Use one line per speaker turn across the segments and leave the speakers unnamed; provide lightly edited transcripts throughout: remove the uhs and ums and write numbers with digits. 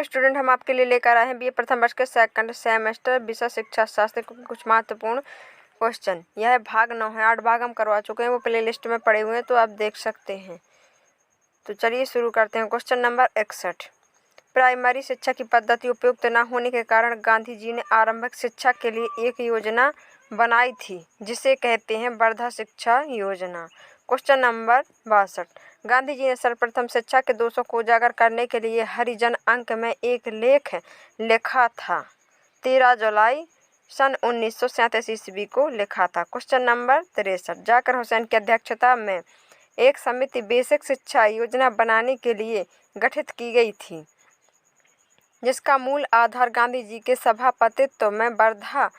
Student, हम आपके लिए लेकर आए हैं बीए प्रथम वर्ष के सेकंड सेमेस्टर विषय शिक्षा शास्त्र के कुछ महत्वपूर्ण क्वेश्चन। यह भाग 9 है। 8 भाग हम करवा चुके हैं, वो प्ले लिस्ट में पड़े हुए हैं, तो आप देख सकते हैं। तो चलिए शुरू करते हैं। Question number 61। प्राइमरी शिक्षा की पद्धति उपयुक्त न होने के कारण गांधी जी ने आरंभिक शिक्षा के लिए एक योजना बनाई थी, जिसे कहते हैं वर्धा शिक्षा योजना। Question number 62। गांधी जी ने सर्वप्रथम शिक्षा के दोषों को उजागर करने के लिए हरिजन अंक में एक लेख लिखा था। 13 जुलाई सन 1937 ईस्वी को लिखा था। Question number 63। जाकिर हुसैन की अध्यक्षता में एक समिति बेसिक शिक्षा योजना बनाने के लिए गठित की गई थी, जिसका मूल आधार गांधी जी के सभापतित्व में वर्धा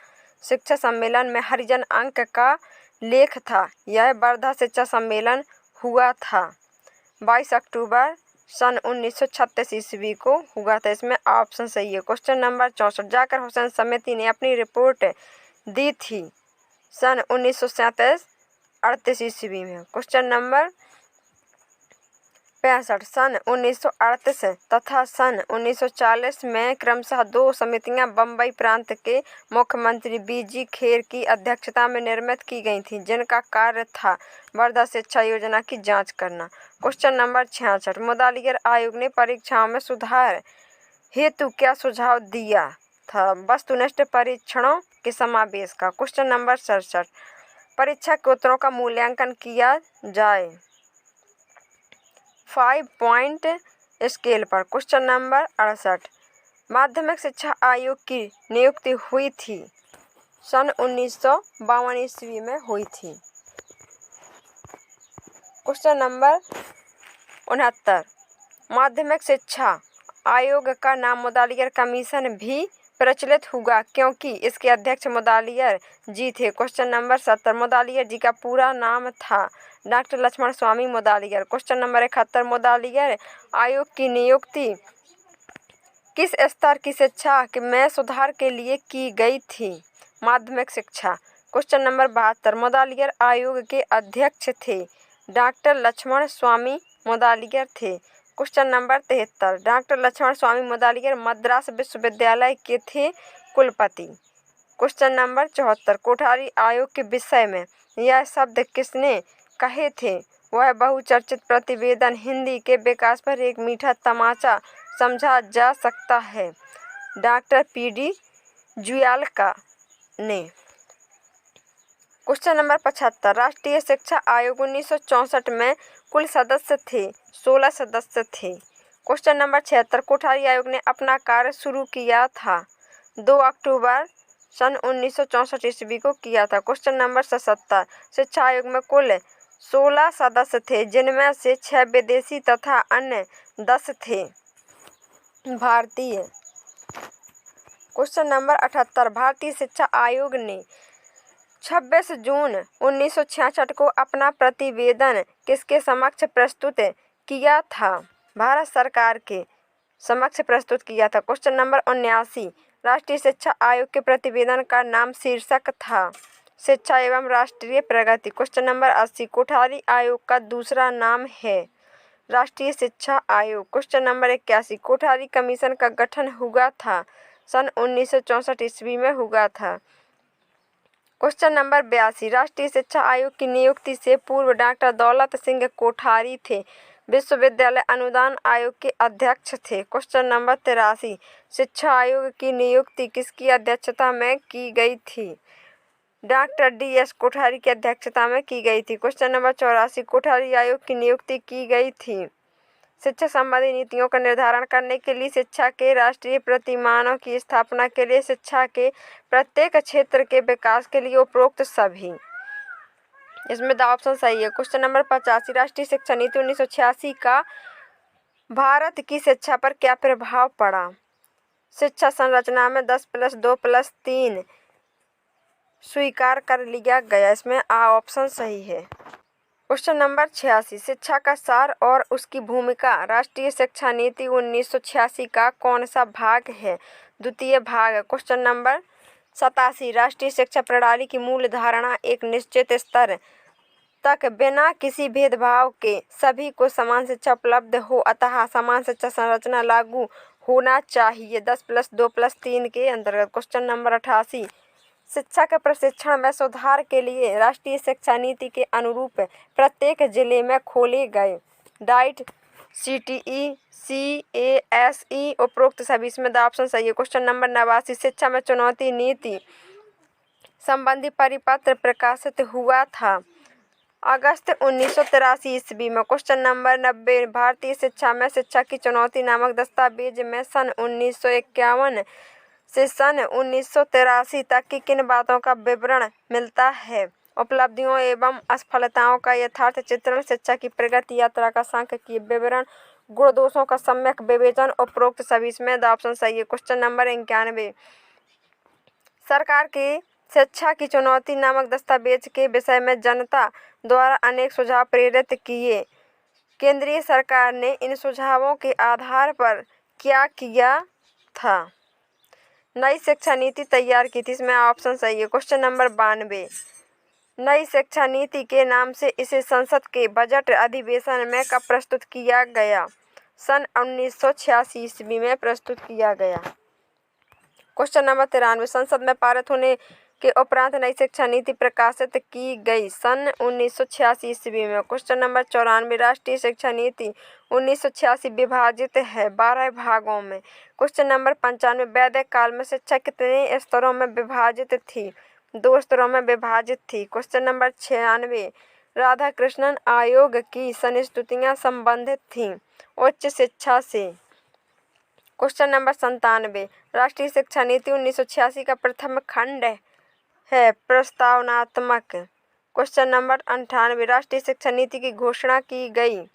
शिक्षा सम्मेलन में हरिजन अंक का लेख था। यह वर्धा शिक्षा सम्मेलन हुआ था 22 अक्टूबर सन 1936 ईस्वी को हुआ था। इसमें ऑप्शन सही है। Question number 64। जाकिर हुसैन समिति ने अपनी रिपोर्ट दी थी सन 1937-38 ईस्वी में। Question number 65। सन 1938 तथा सन 1940 में क्रमशः 2 समितियां बम्बई प्रांत के मुख्यमंत्री बी.जी. खेर की अध्यक्षता में निर्मित की गई थीं, जिनका कार्य था वर्धा शिक्षा योजना की जांच करना। Question number 66। मुदालियर आयोग ने परीक्षाओं में सुधार हेतु क्या सुझाव दिया था? वस्तुनिष्ठ परीक्षणों के समावेश का। Question number 67। परीक्षा के उत्तरों का मूल्यांकन किया जाए 5 पॉइंट स्केल पर। Question number 68। माध्यमिक शिक्षा आयोग की नियुक्ति हुई थी सन 1952 ईस्वी में हुई थी। Question number 69। माध्यमिक शिक्षा आयोग का नाम मुदालियर कमीशन भी प्रचलित हुआ, क्योंकि इसके अध्यक्ष मुदालियर जी थे। Question number 70। मुदालियर जी का पूरा नाम था doctor Lakshman Swami Mudaliar. Question number 71। Mudaliar आयोग की नियुक्ति किस स्तर की शिक्षा में सुधार के लिए की गई थी? माध्यमिक शिक्षा। Question number 72। मुदालियर आयोग के अध्यक्ष थे डॉक्टर लक्ष्मण स्वामी मुदालियर थे। Question number 73। Doctor Lakshman Swami Mudaliar Madras विश्वविद्यालय के थे कुलपति। Question number 74। कोठारी आयोग के विषय में यह शब्द किसने कहे थे? वह बहुचर्चित प्रतिवेदन हिंदी के विकास पर एक मीठा तमाचा समझा जा सकता है, डॉक्टर पी.डी. जुयालका ने। Question number 75। राष्ट्रीय शिक्षा आयोग 1964 में कुल सदस्य थे 16 सदस्य थे। Question number 76। कोठारी आयोग ने अपना कार्य शुरू किया था 2 अक्टूबर सन 1964 ईस्वी को किया था। Question number 77। शिक्षा आयोग में कुल 16 सदस्य थे, जिनमें से 6 विदेशी तथा अन्य 10 थे भारतीय। Question number 78। भारतीय शिक्षा आयोग ने 26 जून 1966 को अपना प्रतिवेदन किसके समक्ष प्रस्तुत किया था? भारत सरकार के समक्ष प्रस्तुत किया था। Question number 79। राष्ट्रीय शिक्षा आयोग के प्रतिवेदन का नाम शीर्षक था शिक्षा एवं राष्ट्रीय प्रगति। Question number 80। कोठारी आयोग का दूसरा नाम है राष्ट्रीय शिक्षा आयोग। Question number 81। कोठारी कमीशन का गठन हुआ था सन 1964 ईस्वी में हुआ था। Question number 82। राष्ट्रीय शिक्षा आयोग की नियुक्ति से पूर्व डॉक्टर दौलत सिंह कोठारी थे विश्वविद्यालय अनुदान आयोग के अध्यक्ष थे। Question number 83। शिक्षा आयोग की नियुक्ति किसकी अध्यक्षता में की गई थी? Doctor DS. कोठारी की अध्यक्षता में की गई थी। Question number 84। कोठारी आयोग की नियुक्ति की गई थी शिक्षा संबंधी नीतियों का निर्धारण करने के लिए, शिक्षा के राष्ट्रीय प्रतिमानों की स्थापना के लिए, शिक्षा के प्रत्येक क्षेत्र के विकास के लिए, उपरोक्त सभी। इसमें द ऑप्शन सही है। Question number 85। राष्ट्रीय शिक्षा नीति 1986 का भारत की शिक्षा पर क्या प्रभाव पड़ा? शिक्षा संरचना में 10+2+3 स्वीकार कर लिया गया। इसमें ऑप्शन सही है। Question number 86। शिक्षा का सार और उसकी भूमिका राष्ट्रीय शिक्षा नीति 1986 का कौन सा भाग है? द्वितीय भाग है। Question number 87। राष्ट्रीय शिक्षा प्रणाली की मूल धारणा एक निश्चित स्तर तक बिना किसी भेदभाव के सभी को समान शिक्षा उपलब्ध हो, अतः समान शिक्षा संरचना लागू होना चाहिए 10+2+3 के अंतर्गत। क्वेश्चन नंबर 88, शिक्षा के प्रशिक्षण में सुधार के लिए राष्ट्रीय शिक्षा नीति के अनुरूप प्रत्येक जिले में खोले गए डाइट CTE CASE उपरोक्त सभी इसमें ऑप्शन सही है। क्वेश्चन नंबर 89, शिक्षा में चुनौती नीति संबंधी परिपत्र प्रकाशित हुआ था अगस्त 1983 ईस्वी में। क्वेश्चन नंबर 90, भारतीय शिक्षा में शिक्षा की चुनौती नामक दस्तावेज में सन 1951 से सन 1983 तक की किन बातों का विवरण मिलता है? उपलब्धियों एवं असफलताओं का यथार्थ चित्रण, शिक्षा की प्रगति यात्रा का सांख्यिकीय विवरण, गुण दोषों का सम्यक विवेचन उपरोक्त सभी इसमें ऑप्शन सही है। क्वेश्चन नंबर 91, सरकार की शिक्षा की चुनौती नामक दस्तावेज के विषय में जनता द्वारा अनेक सुझाव प्रेरित किए। केंद्रीय सरकार ने इन सुझावों के आधार पर क्या किया था? नई शिक्षा नीति तैयार की थी, इसमें ऑप्शन सही है। क्वेश्चन नंबर 92, नई शिक्षा नीति के नाम से इसे संसद के बजट अधिवेशन में कब प्रस्तुत किया गया? सन 1986 ईस्वी में प्रस्तुत किया गया। क्वेश्चन नंबर 93, संसद में पारित होने के उपरांत नई शिक्षा नीति प्रकाशित की गई सन 1986 ईस्वी में। क्वेश्चन नंबर 94, राष्ट्रीय शिक्षा नीति 1986 विभाजित है 12 भागों में। क्वेश्चन नंबर 95, वैदिक काल में शिक्षा कितने स्तरों में विभाजित थी? 2 स्तरों में विभाजित थी। क्वेश्चन नंबर 96, राधाकृष्णन आयोग की संस्तुतियां संबंधित थीं उच्च शिक्षा से। क्वेश्चन नंबर 97, राष्ट्रीय शिक्षा नीति 1986 का प्रथम खंड है प्रस्तावनात्मक। क्वेश्चन नंबर 98, राष्ट्रीय शिक्षा नीति की घोषणा की गई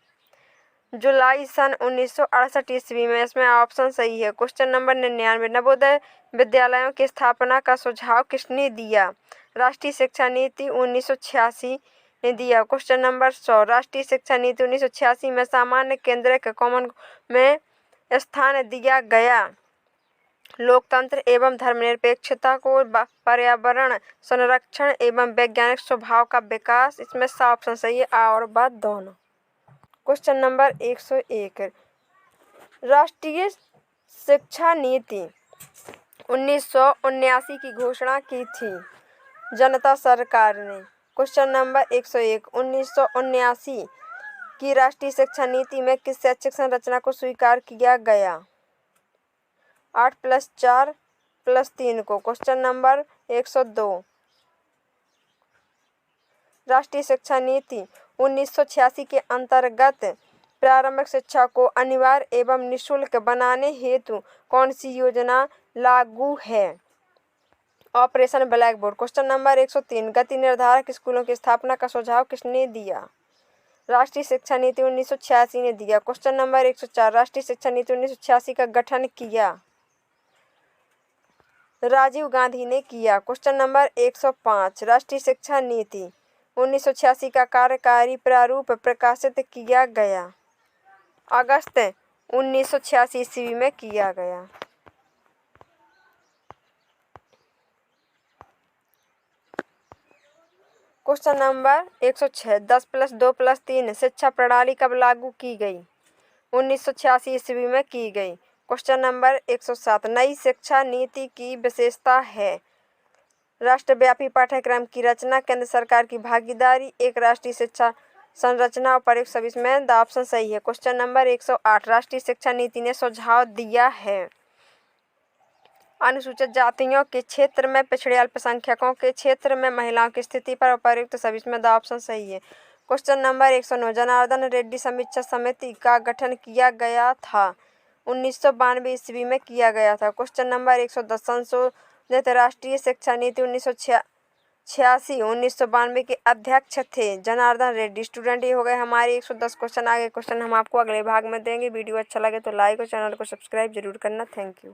जुलाई सन 1968 ईस्वी में, इसमें ऑप्शन सही है। क्वेश्चन नंबर 99, नवोदय विद्यालयों की स्थापना का सुझाव किसने दिया? राष्ट्रीय शिक्षा नीति 1986 ने दिया। क्वेश्चन नंबर 100, राष्ट्रीय शिक्षा नीति 1986 में सामान्य केंद्रित कॉमन में स्थान दिया गया लोकतंत्र एवं धर्मनिरपेक्षता को, पर्यावरण संरक्षण एवं वैज्ञानिक स्वभाव का विकास, इसमें सा ऑप्शन सही है, आ और बा दोनों। क्वेश्चन नंबर 101, राष्ट्रीय शिक्षा नीति 1979 की घोषणा की थी जनता सरकार ने। क्वेश्चन नंबर 101, 1979 की राष्ट्रीय शिक्षा नीति में किस शैक्षिक संरचना को स्वीकार किया गया? 8+4+3 को। क्वेश्चन नंबर 102, राष्ट्रीय शिक्षा नीति 1986 के अंतर्गत प्रारंभिक शिक्षा को अनिवार्य एवं निःशुल्क बनाने हेतु कौन सी योजना लागू है? Operation black board. Question number 103, गति निर्धारक स्कूलों की स्थापना का सुझाव किसने दिया? राष्ट्रीय शिक्षा नीति 1986 ने दिया। क्वेश्चन नंबर 104, राष्ट्रीय शिक्षा नीति 1986 का गठन किया राजीव गांधी ने किया। क्वेश्चन नंबर 105, राष्ट्रीय शिक्षा नीति 1986 का कार्यकारी प्रारूप प्रकाशित किया गया अगस्त 1986 ईस्वी में किया गया। क्वेश्चन नंबर 106, 10+2+3 शिक्षा प्रणाली कब लागू की गई? 1986 ईस्वी में की गई। क्वेश्चन नंबर 107, नई शिक्षा नीति की विशेषता है राष्ट्रव्यापी पाठ्यक्रम की रचना, केंद्र सरकार की भागीदारी, एक राष्ट्रीय शिक्षा संरचना और प्रयुक्त सभी में ऑप्शन सही है। क्वेश्चन नंबर 108, राष्ट्रीय शिक्षा नीति ने सुझाव दिया है अनुसूचित जातियों के क्षेत्र में, पिछड़े अल्पसंख्यकों के क्षेत्र में महिलाओं की स्थिति पर प्रयुक्त सभी में ऑप्शन सही है। क्वेश्चन नंबर 109, जनार्दन रेड्डी समीक्षा समिति का गठन किया गया था 1992 ईस्वी में किया गया था। क्वेश्चन नंबर 110, संशोधित राष्ट्रीय शिक्षा नीति 1992 के अध्यक्ष थे जनार्दन रेड्डी। स्टूडेंट, ये हो गए हमारे 110 क्वेश्चन। आगे क्वेश्चन हम आपको अगले भाग में देंगे। वीडियो अच्छा लगे तो लाइक और चैनल को सब्सक्राइब जरूर करना। Thank you.